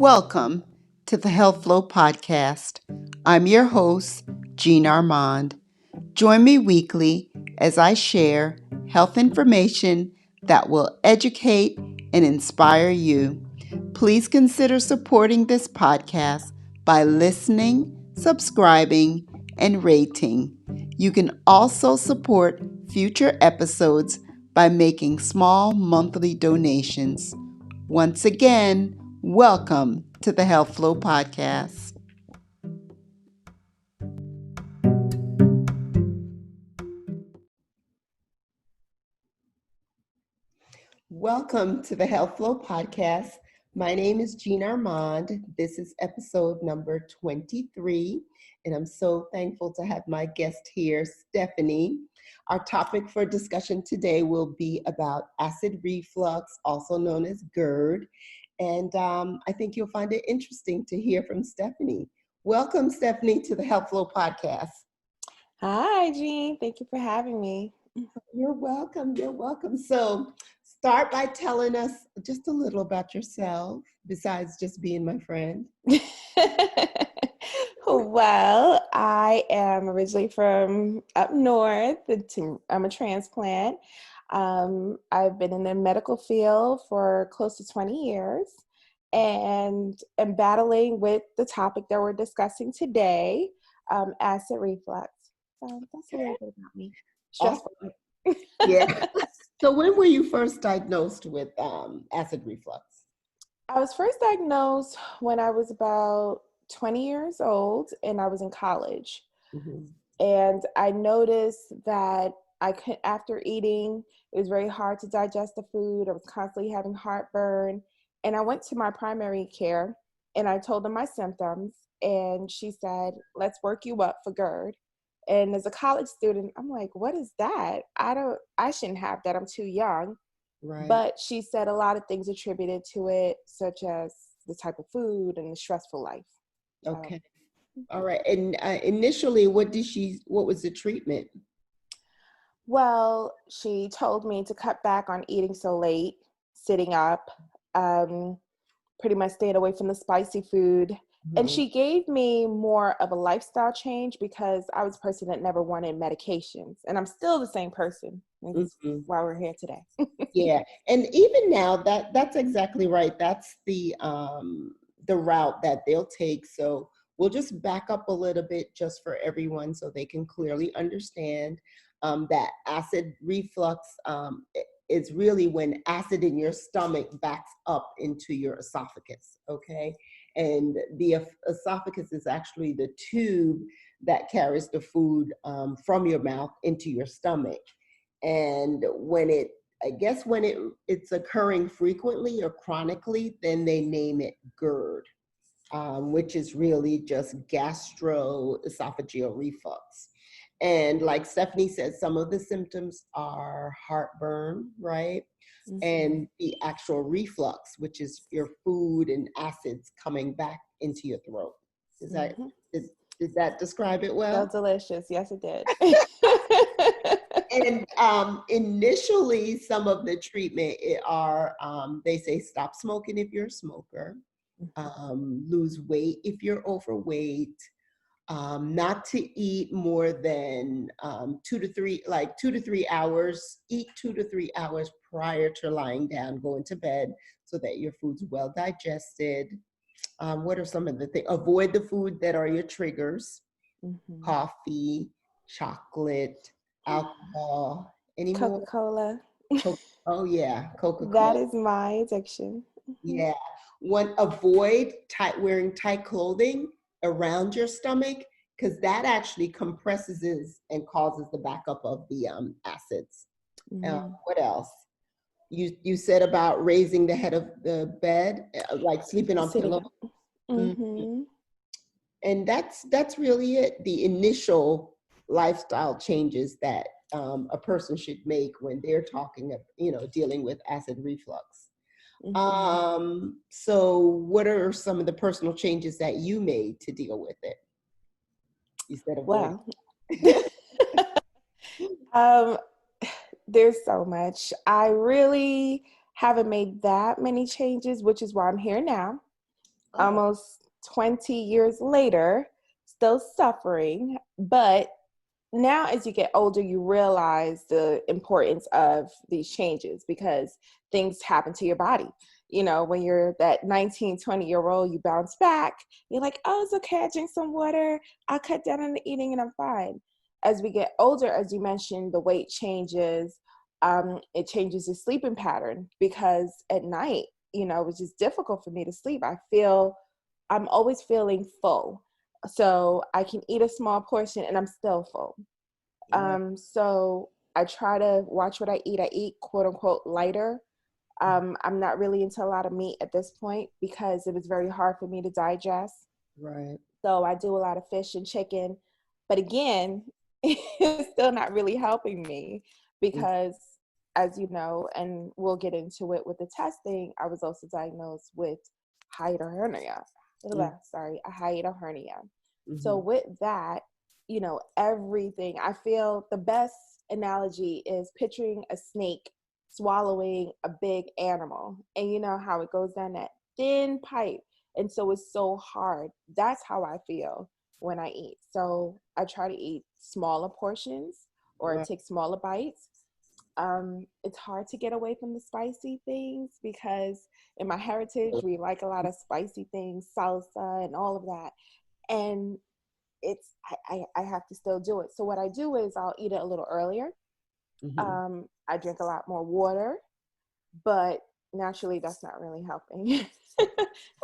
Welcome to the Health Flow Podcast. I'm your host, Jean Armand. Join me weekly as I share health information that will educate and inspire you. Please consider supporting this podcast by listening, subscribing, and rating. You can also support future episodes by making small monthly donations. Once again, welcome to the Health Flow Podcast. Welcome to the Health Flow Podcast. My name is Jean Armand. This is episode number 23, and I'm so thankful to have my guest here, Stephanie. Our topic for discussion today will be about acid reflux, also known as GERD, and I think you'll find it interesting to hear from Stephanie. Welcome, Stephanie, to the Health Flow Podcast. Hi, Jean. Thank you for having me. You're welcome. You're welcome. So, start by telling us just a little about yourself, besides just being my friend. Well, I am originally from up north. I'm a transplant. I've been in the medical field for close to 20 years and am battling with the topic that we're discussing today, acid reflux. So that's a little bit about me. Stressful. Awesome. Yeah. So when were you first diagnosed with acid reflux? I was first diagnosed when I was about 20 years old and I was in college. Mm-hmm. And I noticed that after eating, it was very hard to digest the food. I was constantly having heartburn. And I went to my primary care and I told them my symptoms. And she said, let's work you up for GERD. And as a college student, I'm like, what is that? I shouldn't have that. I'm too young. Right. But she said a lot of things attributed to it, such as the type of food and the stressful life. Okay. All right. And initially, what was the treatment? Well, she told me to cut back on eating so late, sitting up, pretty much staying away from the spicy food. Mm-hmm. And she gave me more of a lifestyle change because I was a person that never wanted medications. And I'm still the same person. That's why we're here today. Yeah. And even now, that's exactly right. That's the route that they'll take. So we'll just back up a little bit just for everyone so they can clearly understand that acid reflux is really when acid in your stomach backs up into your esophagus, okay? And the esophagus is actually the tube that carries the food from your mouth into your stomach. And when it's occurring frequently or chronically, then they name it GERD, which is really just gastroesophageal reflux. And like Stephanie said, some of the symptoms are heartburn, right? Mm-hmm. And the actual reflux, which is your food and acids coming back into your throat. Did that describe it well? That was delicious. Yes, it did. And initially, some of the treatment they say stop smoking if you're a smoker, lose weight if you're overweight, not to eat more than 2 to 3 hours, eat 2 to 3 hours prior to lying down, going to bed so that your food's well digested. What are some of the things? Avoid the food that are your triggers, coffee, chocolate, alcohol, any Coca-Cola. Oh yeah, Coca-Cola. That is my addiction. Yeah. Avoid wearing tight clothing around your stomach, because that actually compresses and causes the backup of the acids. What else? You said about raising the head of the bed, like sleeping on pillow. Mm-hmm. And that's really it. The initial lifestyle changes that a person should make when they're dealing with acid reflux. Mm-hmm. So what are some of the personal changes that you made to deal with it? Instead of there's so much. I really haven't made that many changes, which is why I'm here now. Oh, almost 20 years later, still suffering. But now as you get older, you realize the importance of these changes because things happen to your body. You know, when you're that 19, 20-year-old, you bounce back. You're like, oh, it's okay. I drink some water. I'll cut down on the eating and I'm fine. As we get older, as you mentioned, the weight changes. It changes the sleeping pattern because at night, you know, it's just difficult for me to sleep. I'm always feeling full. So I can eat a small portion and I'm still full. right. So I try to watch what I eat. I eat quote unquote lighter. I'm not really into a lot of meat at this point because it was very hard for me to digest. Right. So I do a lot of fish and chicken. But again, it's still not really helping me Mm, because, as you know, and we'll get into it with the testing, I was also diagnosed with hiatal hernia. mm, Sorry, a hiatal hernia. So mhm. with that, you know, everything, I feel the best analogy is picturing a snake swallowing a big animal. And you know how it goes down that thin pipe. And so it's so hard. That's how I feel when I eat. So I try to eat smaller portions or Right. take smaller bites. It's hard to get away from the spicy things because in my heritage, we like a lot of spicy things, salsa and all of that. And I have to still do it. So what I do is I'll eat it a little earlier. Mhm. I drink a lot more water, but naturally that's not really helping.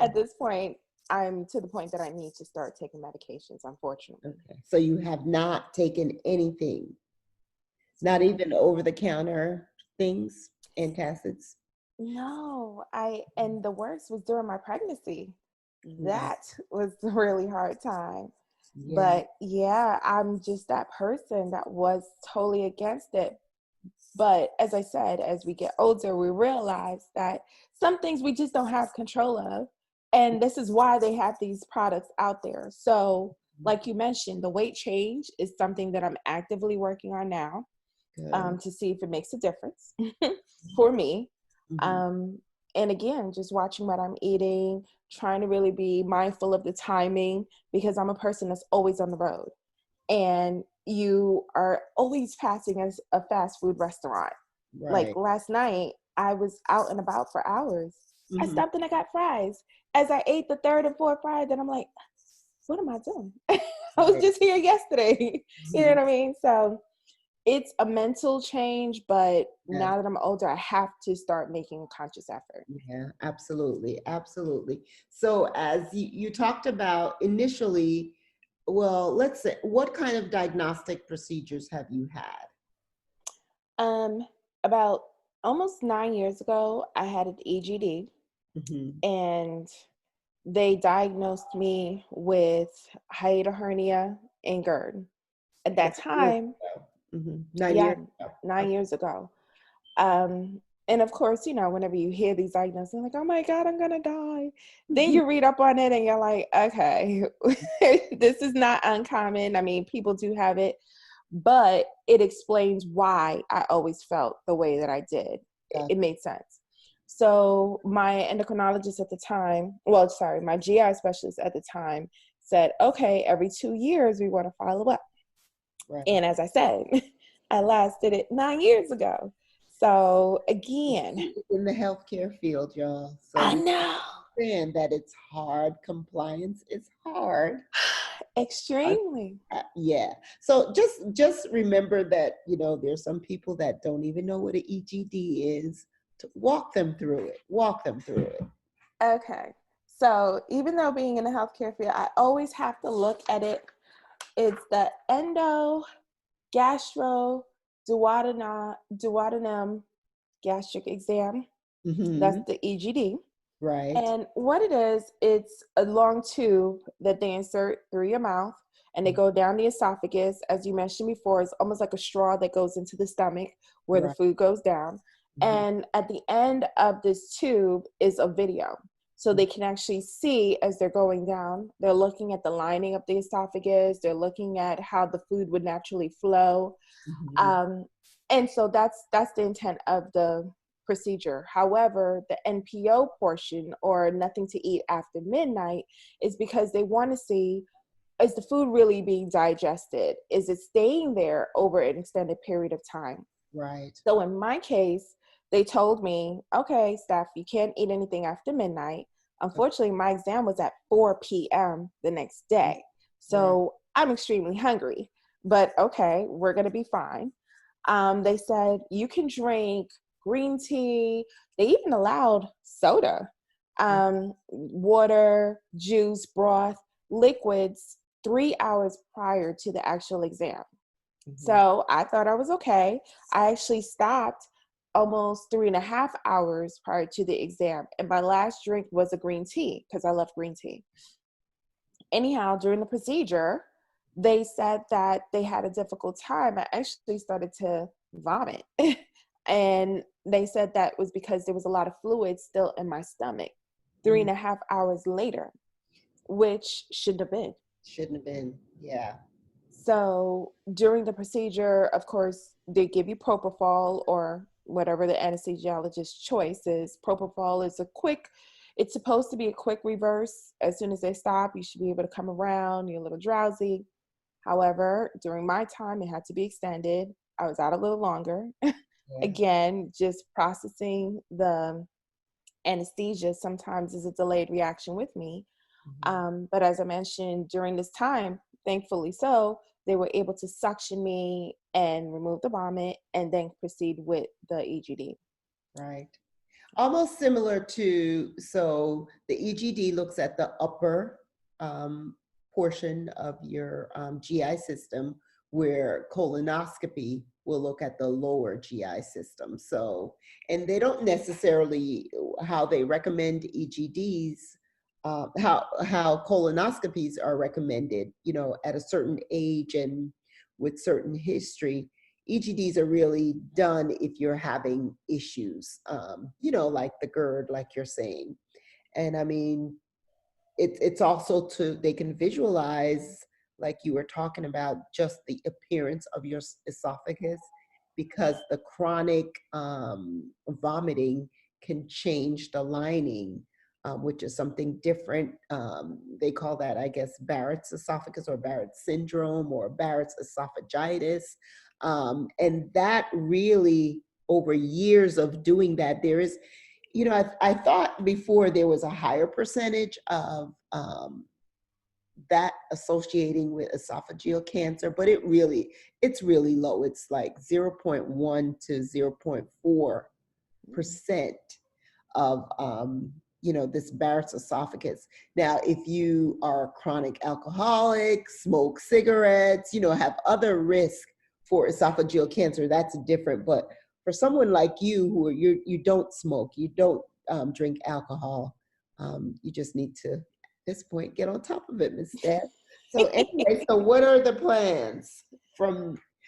At this point, I'm to the point that I need to start taking medications, unfortunately. Okay. So you have not taken anything, not even over the counter things, antacids? No, and the worst was during my pregnancy. Mm, That was a really hard time. yeah. But yeah, I'm just that person that was totally against it. But as I said, as we get older, we realize that some things we just don't have control of. And this is why they have these products out there. So, like you mentioned, the weight change is something that I'm actively working on now, Good. to see if it makes a difference for me. Mhm. Um, and again, just watching what I'm eating, trying to really be mindful of the timing because I'm a person that's always on the road and you are always passing as a fast food restaurant. Like Right. last night, I was out and about for hours. I Mhm. stopped and I got fries. As I ate the third and fourth fry, then I'm like, what am I doing? I was Right. just here yesterday. You know Mhm. what I mean? So it's a mental change, but Yes. now that I'm older, I have to start making a conscious effort. Yeah, absolutely. Absolutely. So as you talked about initially, well, let's say, what kind of diagnostic procedures have you had? Um, about almost 9 years ago, I had an EGD Mhm. and they diagnosed me with hiatal hernia and GERD. At that 9 years time, ago. 9 years yeah, ago. 9 years ago. And of course, you know, whenever you hear these diagnoses, you're like, oh my God, I'm gonna die. Then Okay. you read up on it and you're like, okay, this is not uncommon. I mean, people do have it, but it explains why I always felt the way that I did. Got It made sense. So my endocrinologist at the time, well, sorry, my GI specialist at the time said, okay, every 2 years we want to follow up. right. And as I said, I last did it 9 years ago. So again, In the healthcare field, y'all. So I we know. understand that it's hard. Compliance is hard. Uh, Extremely. yeah. So just remember that, there's some people that don't even know what an EGD is. To walk them through it. Walk them through it. Okay. So even though being in the healthcare field, I always have to look at it. It's the endo, gastro, duodenum gastric exam. That's Hmm. the EGD. Right. And what it is, it's a long tube that they insert through your mouth and they go down the esophagus. As you mentioned before, it's almost like a straw that goes into the stomach where the Right. food goes down. Mhm. And at the end of this tube is a video. So they can actually see as they're going down. They're looking at the lining of the esophagus. They're looking at how the food would naturally flow. Mhm. Um, and so that's the intent of the procedure. However, the NPO portion, or nothing to eat after midnight, is because they want to see, is the food really being digested? Is it staying there over an extended period of time? Right. So in my case, they told me, okay, Steph, you can't eat anything after midnight. Unfortunately, my exam was at 4 p.m. the next day. Right. So I'm extremely hungry, but okay, we're going to be fine. They said you can drink green tea. They even allowed soda, water, juice, broth, liquids 3 hours prior to the actual exam. Mm-hmm. So I thought I was okay. I actually stopped almost 3.5 hours prior to the exam. And my last drink was a green tea because I love green tea. Anyhow, during the procedure, they said that they had a difficult time. I actually started to vomit. And they said that was because there was a lot of fluid still in my stomach 3.5 hours later, which shouldn't have been. Shouldn't have been. Yeah. So during the procedure, of course, they give you propofol or whatever the anesthesiologist's choice is. Propofol is it's supposed to be a quick reverse. As soon as they stop, you should be able to come around. You're a little drowsy. However, during my time, it had to be extended. I was out a little longer. Yeah. Again, just processing the anesthesia sometimes is a delayed reaction with me. But as I mentioned, during this time, thankfully so, they were able to suction me and remove the vomit and then proceed with the EGD. Right. Almost similar to, so the EGD looks at the upper portion of your GI system, where colonoscopy will look at the lower GI system. So, and they don't necessarily, how they recommend EGDs, how colonoscopies are recommended, at a certain age and with certain history. EGDs are really done if you're having issues, like the GERD, like you're saying. And I mean, it's also they can visualize, like you were talking about, just the appearance of your esophagus, because the chronic vomiting can change the lining, which is something different. They call that, I guess, Barrett's esophagus or Barrett's syndrome or Barrett's esophagitis. And that really, over years of doing that, there is, I thought before there was a higher percentage of that associating with esophageal cancer, but it's really low. It's like 0.1 to 0.4% of this Barrett's esophagus. Now, if you are a chronic alcoholic, smoke cigarettes, have other risk for esophageal cancer, that's different. But for someone like you, who you don't smoke, you don't drink alcohol, you just need to, at this point, get on top of it, Ms. Steph. So anyway, so what are the plans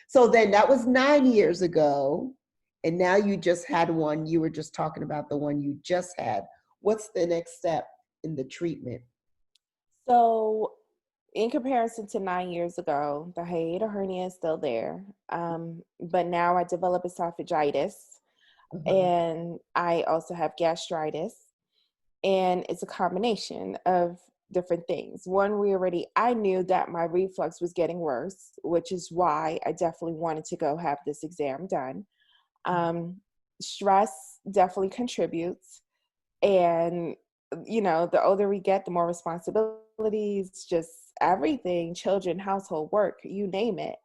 so then that was 9 years ago, and now you just had one. You were just talking about the one you just had. What's the next step in the treatment? So in comparison to 9 years ago, the hiatal hernia is still there. But now I develop esophagitis, and I also have gastritis. And it's a combination of different things. One, I knew that my reflux was getting worse, which is why I definitely wanted to go have this exam done. Stress definitely contributes. And, the older we get, the more responsibilities, just everything, children, household work, you name it.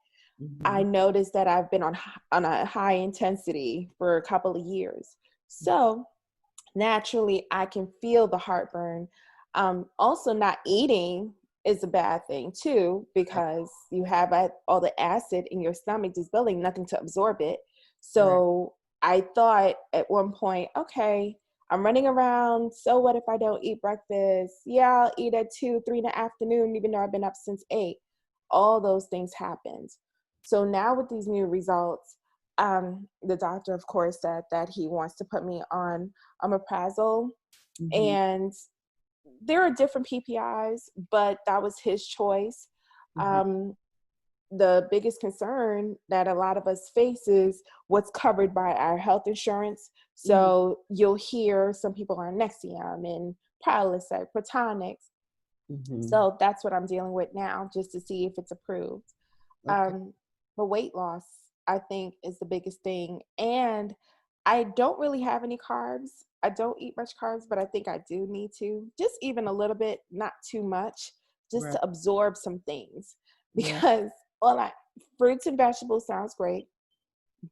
I noticed that I've been on a high intensity for a couple of years. So naturally, I can feel the heartburn. Also, not eating is a bad thing too, because you have all the acid in your stomach just building, nothing to absorb it. So I thought at one point, okay, I'm running around. So what if I don't eat breakfast? Yeah, I'll eat at 2, 3 in the afternoon, even though I've been up since 8. All those things happened. So now with these new results, the doctor, of course, said that he wants to put me on omeprazole. And there are different PPIs, but that was his choice. the biggest concern that a lot of us face is what's covered by our health insurance. So you'll hear some people are on Nexium and Prilosec, Protonix. So that's what I'm dealing with now, just to see if it's approved. Okay. But weight loss, I think, is the biggest thing. And I don't really have any carbs. I don't eat much carbs, but I think I do need to, just even a little bit, not too much, just Right. to absorb some things. Yeah. Because fruits and vegetables sounds great,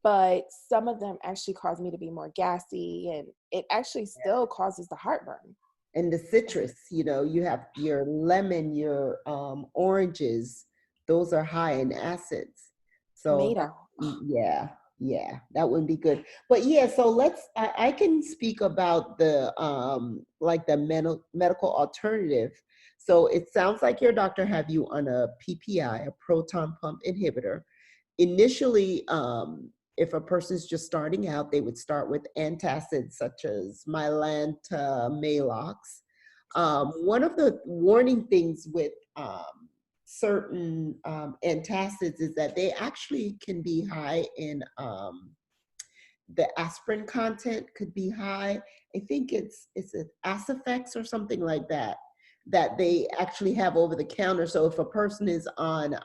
but some of them actually cause me to be more gassy, and it actually still causes the heartburn. And the citrus, you have your lemon, your oranges, those are high in acids. So Tomato. yeah, that wouldn't be good. But yeah, so I can speak about the like the medical alternative. So it sounds like your doctor have you on a PPI, a proton pump inhibitor. Initially, if a person's just starting out, they would start with antacids such as Mylanta, Malox. One of the warning things with certain antacids is that they actually can be high in the aspirin content could be high. I think it's an Acid or something like that that they actually have over the counter. So if a person is on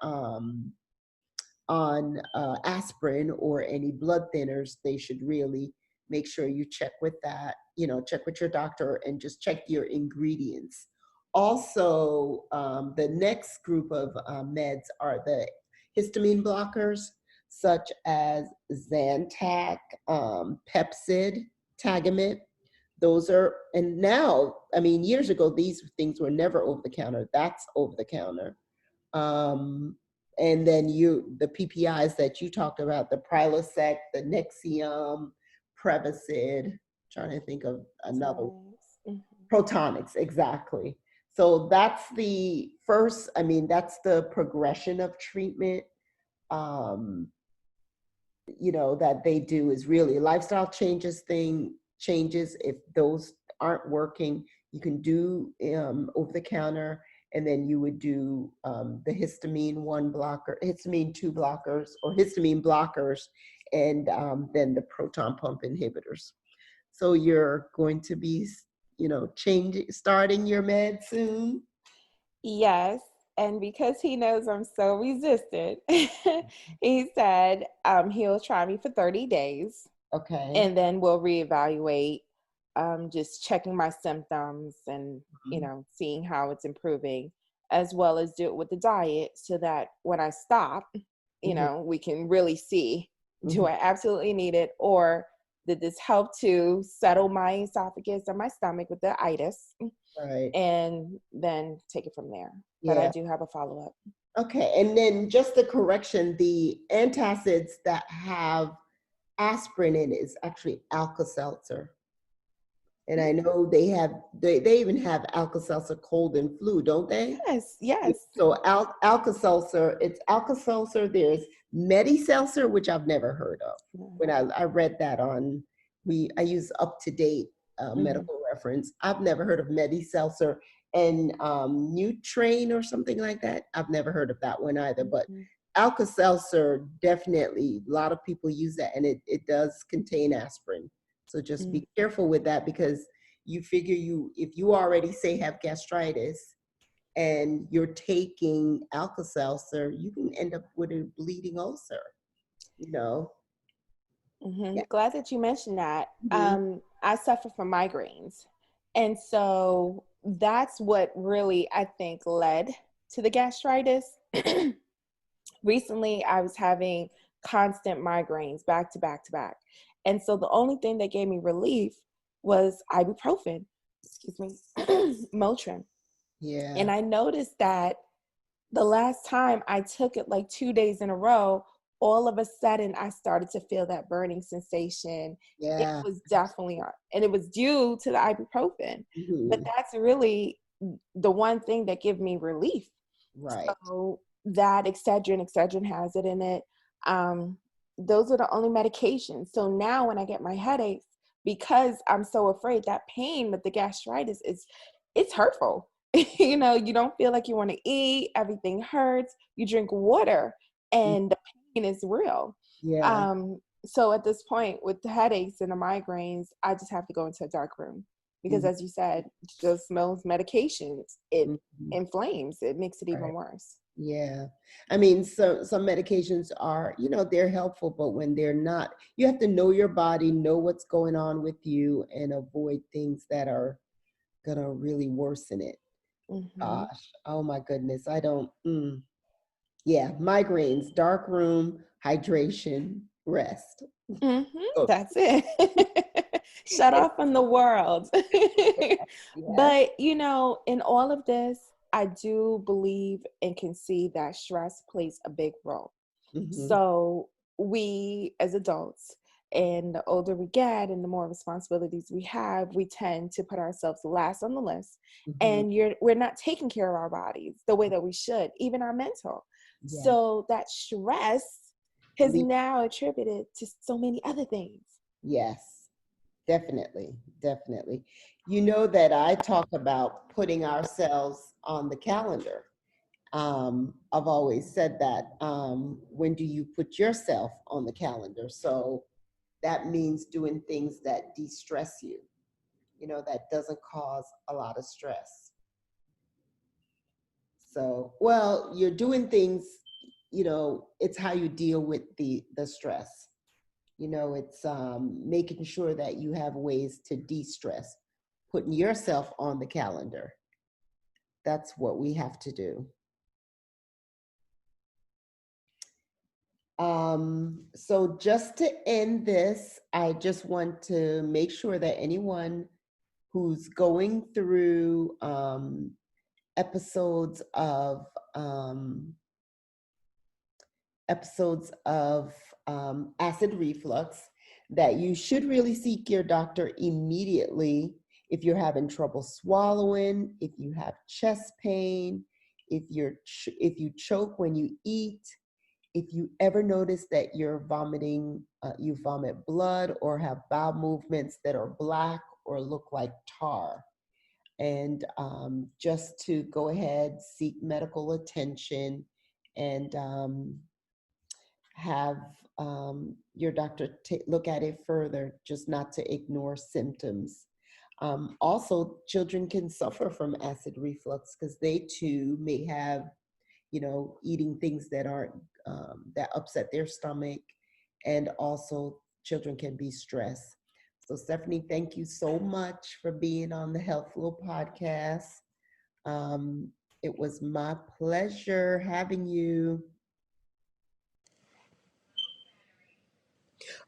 aspirin or any blood thinners, they should really make sure you check with that, check with your doctor and just check your ingredients. Also, the next group of meds are the histamine blockers, such as Zantac, Pepcid, Tagamet. Those are, and now, I mean, years ago, these things were never over the counter. That's over the counter. Um, and then the PPIs that you talked about, the Prilosec, the Nexium, Prevacid, trying to think of another, Protonix, exactly. So that's the first, I mean, that's the progression of treatment, that they do is really lifestyle changes. If those aren't working, you can do over the counter, and then you would do the histamine 2 blockers, or histamine blockers, and then the proton pump inhibitors. So you're going to be, starting your med soon. Yes. And because he knows I'm so resistant, he said he'll try me for 30 days Okay. and then we'll reevaluate, just checking my symptoms and, seeing how it's improving, as well as do it with the diet so that when I stop, we can really see, do I absolutely need it, or did this help to settle my esophagus and my stomach with the itis? Right. And then take it from there. But I Yeah. do have a follow-up. Okay, and then just the correction, the antacids that have aspirin in is actually Alka-Seltzer. And I know they even have Alka-Seltzer cold and flu, don't they? Yes. So Alka-Seltzer, it's Alka-Seltzer, there's Medi-Seltzer, which I've never heard of. When I read that I use up-to-date medical reference. I've never heard of Medi-Seltzer. And Nutrain or something like that, I've never heard of that one either. But Alka-Seltzer, definitely, a lot of people use that, and it does contain aspirin. So just be careful with that, because you figure if you already say have gastritis and you're taking Alka-Seltzer, you can end up with a bleeding ulcer, Yeah. Glad that you mentioned that. I suffer from migraines. And so that's what really, I think, led to the gastritis. Recently, I was having constant migraines back to back to back. And so the only thing that gave me relief was ibuprofen, Motrin. Yeah. And I noticed that the last time I took it like 2 days in a row, all of a sudden I started to feel that burning sensation. It Yeah. was definitely, and it was due to the ibuprofen. But that's really the one thing that gave me relief. Right. So that Excedrin has it in it. Those are the only medications. So now when I get my headaches, because I'm so afraid, that pain with the gastritis it's hurtful. You don't feel like you want to eat, everything hurts. You drink water and the pain is real. Yeah. So at this point, with the headaches and the migraines, I just have to go into a dark room because, Mhm. as you said, just those medications, it Mhm. inflames, it makes it even Right. worse. Yeah. I mean, so some medications are, they're helpful, but when they're not, you have to know your body, know what's going on with you, and avoid things that are gonna really worsen it. Hmm. Gosh, oh my goodness. I don't, yeah, migraines, dark room, hydration, rest. Hmm. Oh, That's it. Shut off from the world. yeah. But, in all of this, I do believe and can see that stress plays a big role. Hmm. So we as adults, and the older we get and the more responsibilities we have, we tend to put ourselves last on the list. Hmm. And we're not taking care of our bodies the way that we should, even our mental. Yeah. So that stress has Le- now attributed to so many other things. Yes, definitely. Definitely. You know that I talk about putting ourselves on the calendar. I've always said that. When do you put yourself on the calendar? So that means doing things that de-stress you, that doesn't cause a lot of stress. So, well, you're doing things, it's how you deal with the stress. It's making sure that you have ways to de-stress, putting yourself on the calendar. That's what we have to do. So just to end this, I just want to make sure that anyone who's going through episodes of um, episodes of acid reflux, that you should really seek your doctor immediately if you're having trouble swallowing, if you have chest pain, if you choke when you eat, if you ever notice that you're vomiting, you vomit blood or have bowel movements that are black or look like tar. And just to go ahead, seek medical attention, and have your doctor look at it further, just not to ignore symptoms. Also, children can suffer from acid reflux because they too may have, eating things that aren't, that upset their stomach. And also, children can be stressed. So, Stephanie, thank you so much for being on the Health Flow podcast. Um, it was my pleasure having you.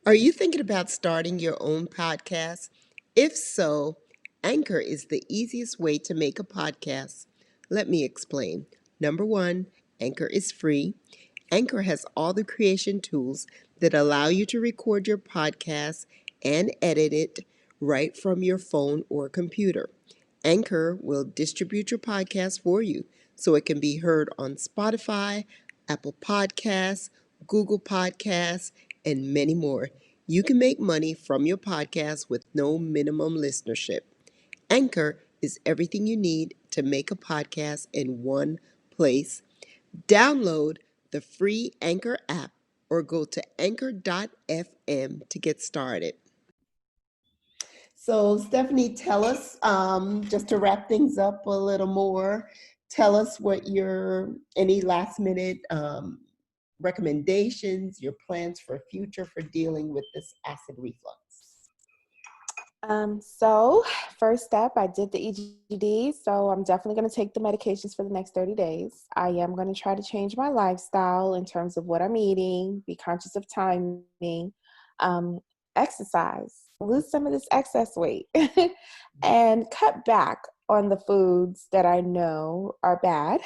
Are you thinking about starting your own podcast? If so, Anchor is the easiest way to make a podcast. Let me explain. Number one, Anchor is free. Anchor has all the creation tools that allow you to record your podcast and edit it right from your phone or computer. Anchor will distribute your podcast for you so it can be heard on Spotify, Apple Podcasts, Google Podcasts, and many more. You can make money from your podcast with no minimum listenership. Anchor is everything you need to make a podcast in one place. Download the free Anchor app or go to anchor.fm to get started. So, Stephanie, tell us, just to wrap things up a little more, tell us what any last minute recommendations, your plans for future for dealing with this acid reflux. So first step, I did the EGD, so I'm definitely going to take the medications for the next 30 days. I am going to try to change my lifestyle in terms of what I'm eating, be conscious of timing, um, exercise, lose some of this excess weight, and cut back on the foods that I know are bad.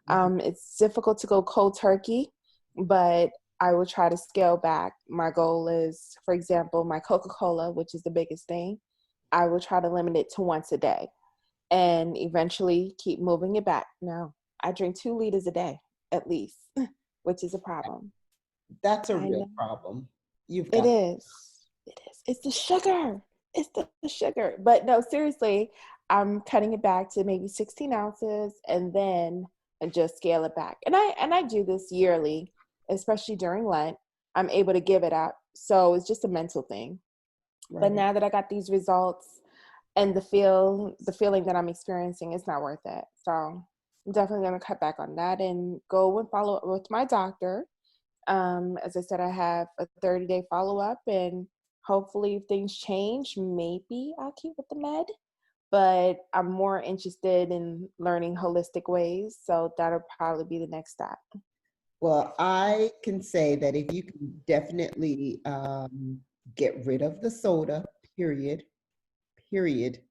Mhm. It's difficult to go cold turkey, but I will try to scale back. My goal is, for example, my Coca-Cola, which is the biggest thing, I will try to limit it to once a day and eventually keep moving it back. Now, I drink 2 liters a day at least, which is a problem. That's a I real know. problem. You've It got, is. It is. It's the sugar. It's the sugar. But no, seriously, I'm cutting it back to maybe 16 ounces and then just scale it back. And I do this yearly. especially during Lent, I'm able to give it up. So it's just a mental thing. But Right. now that I got these results and the feeling that I'm experiencing, it's not worth it. So I'm definitely going to cut back on that and go and follow up with my doctor. As I said, I have a 30-day follow-up, and hopefully if things change, maybe I'll keep with the med. But I'm more interested in learning holistic ways, so that'll probably be the next step. Well, I can say that if you can definitely get rid of the soda, period, period,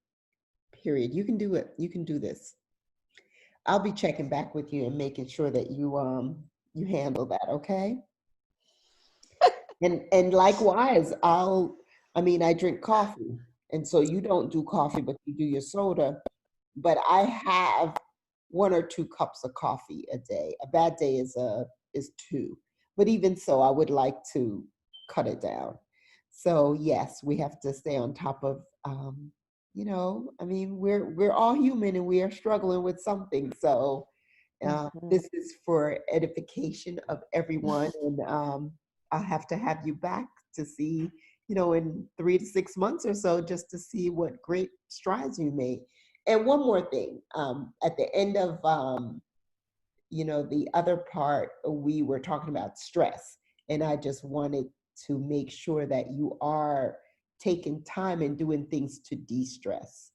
period, you can do it. You can do this. I'll be checking back with you and making sure that you handle that, okay? And likewise, I mean, I drink coffee, and so you don't do coffee, but you do your soda. But I have 1 or 2 cups of coffee a day. A bad day is 2. But even so, I would like to cut it down. So yes, we have to stay on top of I mean, we're all human and we are struggling with something. So Mhm. this is for edification of everyone, and I'll have to have you back to see, in 3 to 6 months or so, just to see what great strides you made. And one more thing, at the end of the other part, we were talking about stress, and I just wanted to make sure that you are taking time and doing things to de-stress.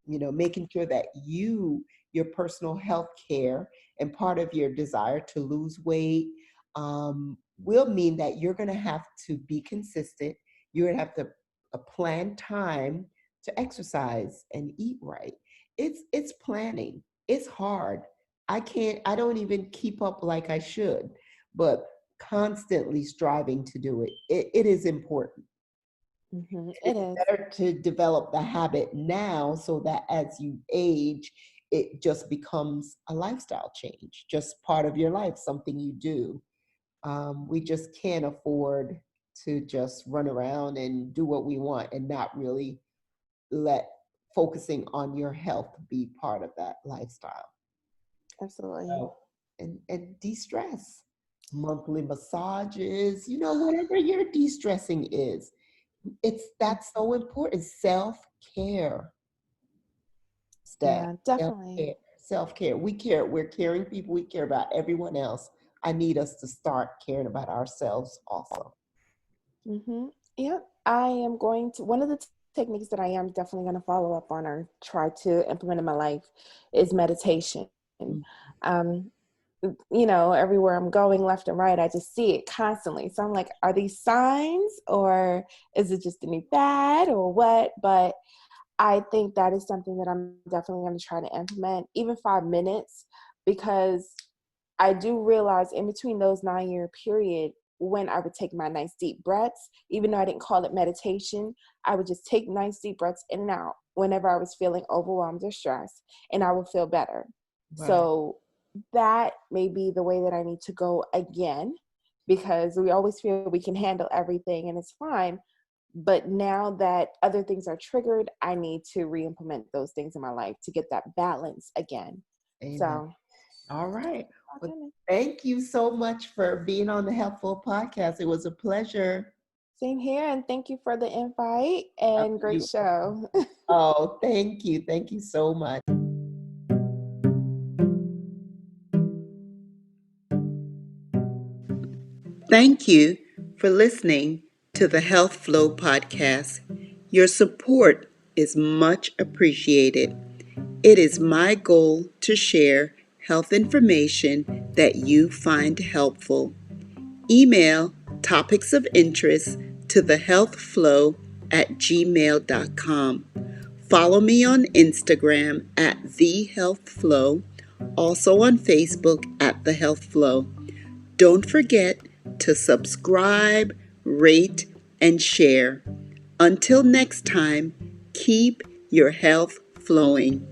Making sure that your personal health care and part of your desire to lose weight will mean that you're going to have to be consistent. You're going to have to plan time to exercise and eat right. It's planning. It's hard. I don't even keep up like I should, but constantly striving to do it. It is important. It It's is. better to develop the habit now so that as you age, it just becomes a lifestyle change, just part of your life, something you do. We just can't afford to just run around and do what we want and not really let focusing on your health be part of that lifestyle. Absolutely. So, and de-stress, monthly massages, whatever your de-stressing is. That's so important. Self-care. Yeah, definitely. Self-care. Self-care. We're caring people. We care about everyone else. I need us to start caring about ourselves also. Yeah, I am going to, one of the techniques that I am definitely going to follow up on or try to implement in my life is meditation. Mm. Um, everywhere I'm going, left and right, I just see it constantly. So I'm like, are these signs, or is it just a new fad, or what? But I think that is something that I'm definitely going to try to implement, even 5 minutes, because I do realize in between those 9-year period, when I would take my nice deep breaths, even though I didn't call it meditation, I would just take nice deep breaths in and out whenever I was feeling overwhelmed or stressed, and I would feel better. Right. So that may be the way that I need to go again, because we always feel we can handle everything and it's fine. But now that other things are triggered, I need to re-implement those things in my life to get that balance again. Amen. So, All right. Well, okay. thank you so much for being on the Helpful Podcast. It was a pleasure. Same here, and thank you for the invite and great You. show. Oh, thank you. Thank you so much. Thank you for listening to the Health Flow podcast. Your support is much appreciated. It is my goal to share health information that you find helpful. Email topics of interest to thehealthflow@gmail.com. Follow me on Instagram at thehealthflow, also on Facebook at The Health Flow. Don't forget to subscribe, rate, and share. Until next time, keep your health flowing.